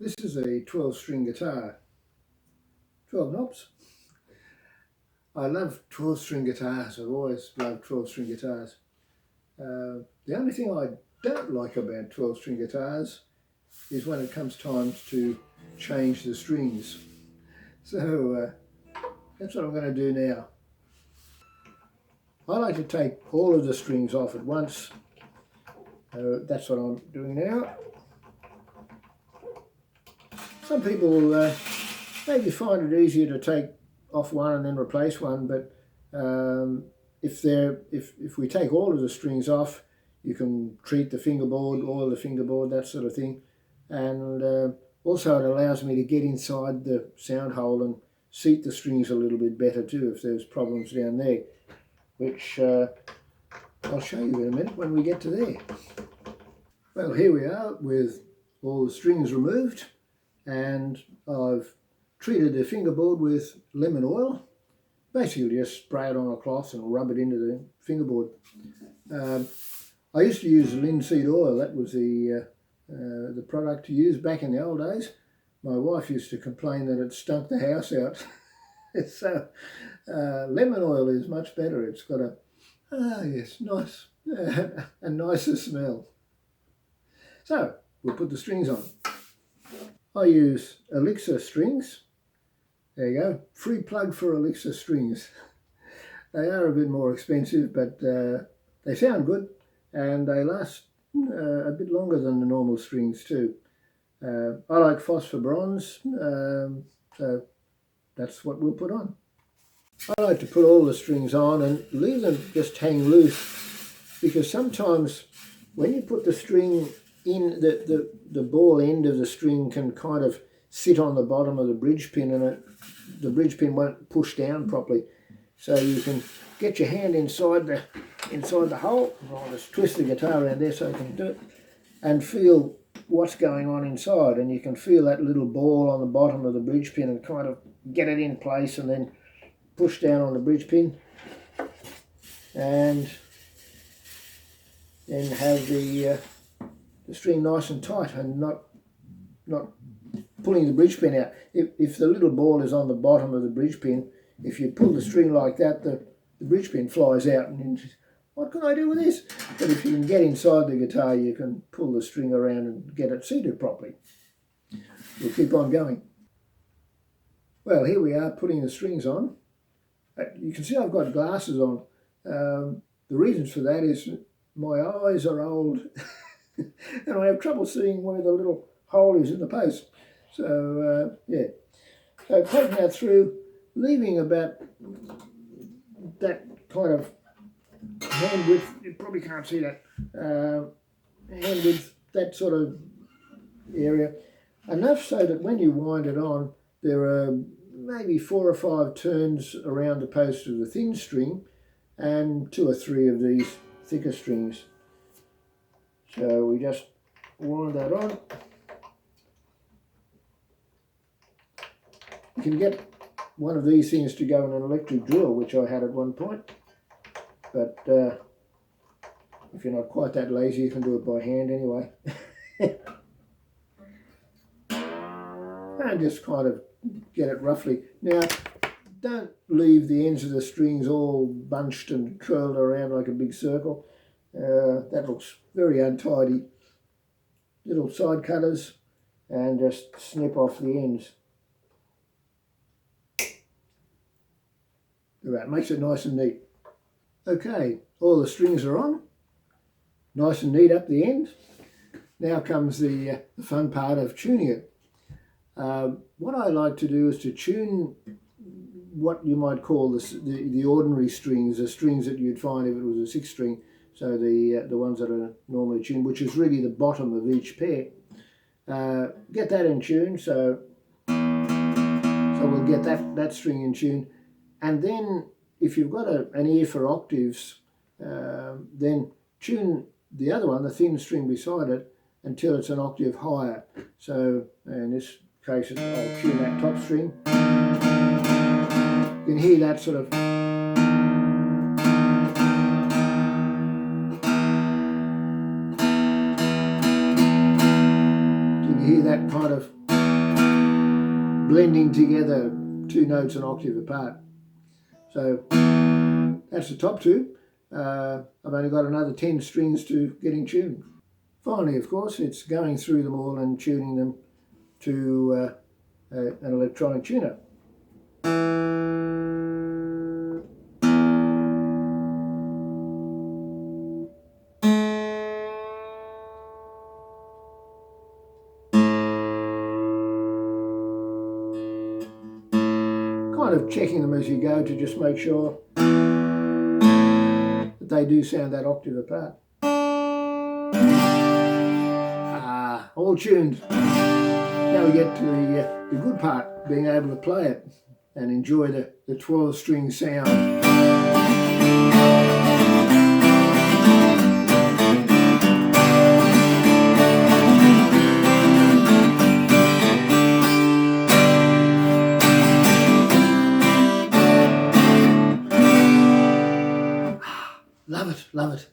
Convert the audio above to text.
This is a 12-string guitar, 12 knobs. I love 12-string guitars. I've always loved 12-string guitars. The only thing I don't like about 12-string guitars is when it comes time to change the strings. So that's what I'm going to do now. I like to take all of the strings off at once. That's what I'm doing now. Some people maybe find it easier to take off one and then replace one, but if we take all of the strings off, you can treat the fingerboard, oil the fingerboard, that sort of thing, and also it allows me to get inside the sound hole and seat the strings a little bit better too if there's problems down there, which I'll show you in a minute when we get to there. Well, here we are with all the strings removed, and I've treated the fingerboard with lemon oil. Basically just spray it on a cloth and rub it into the fingerboard. I used to use linseed oil. That was the product to use back in the old days. My wife used to complain that it stunk the house out. So lemon oil is much better. It's got nice, a nicer smell. So we'll put the strings on. I use Elixir strings. There you go, free plug for Elixir strings. They are a bit more expensive, but they sound good and they last a bit longer than the normal strings too. I like phosphor bronze, so that's what we'll put on. I like to put all the strings on and leave them just hang loose, because sometimes when you put the string in, the ball end of the string can kind of sit on the bottom of the bridge pin, and the bridge pin won't push down properly. So you can get your hand inside the hole. I'll just twist the guitar around there so I can do it, and feel what's going on inside, and you can feel that little ball on the bottom of the bridge pin and kind of get it in place and then push down on the bridge pin, and then have the string nice and tight and not pulling the bridge pin out. If the little ball is on the bottom of the bridge pin, if you pull the string like that, the bridge pin flies out, and you, what can I do with this? But if you can get inside the guitar, you can pull the string around and get it seated properly. We'll keep on going. Well, here we are putting the strings on. You can see I've got glasses on. The reasons for that is my eyes are old and I have trouble seeing where the little hole is in the post. So yeah, so taking that through, leaving about that kind of hand width, you probably can't see that, hand width, that sort of area, enough so that when you wind it on, there are maybe 4 or 5 turns around the post of the thin string and 2 or 3 of these thicker strings. So we just wind that on. You can get one of these things to go in an electric drill, which I had at one point, but if you're not quite that lazy, you can do it by hand anyway. And just kind of get it roughly. Now, don't leave the ends of the strings all bunched and curled around like a big circle. That looks very untidy. Little side cutters, and just snip off the ends. That makes it nice and neat. Okay, all the strings are on, nice and neat up the end. Now comes the fun part of tuning it. What I like to do is to tune what you might call the ordinary strings, the strings that you'd find if it was a 6-string, so the ones that are normally tuned, which is really the bottom of each pair. Get that in tune, so we'll get that string in tune. And then if you've got an ear for octaves, then tune the other one, the thin string beside it, until it's an octave higher. So in this case, I'll tune that top string. You can hear that sort of, you can hear that kind of blending together 2 notes an octave apart. So that's the top 2. I've only got another 10 strings to get in tune. Finally, of course, it's going through them all and tuning them to an electronic tuner. Kind of checking them as you go to just make sure that they do sound that octave apart. All tuned. Now we get to the good part, being able to play it and enjoy the 12-string sound. Love it, love it.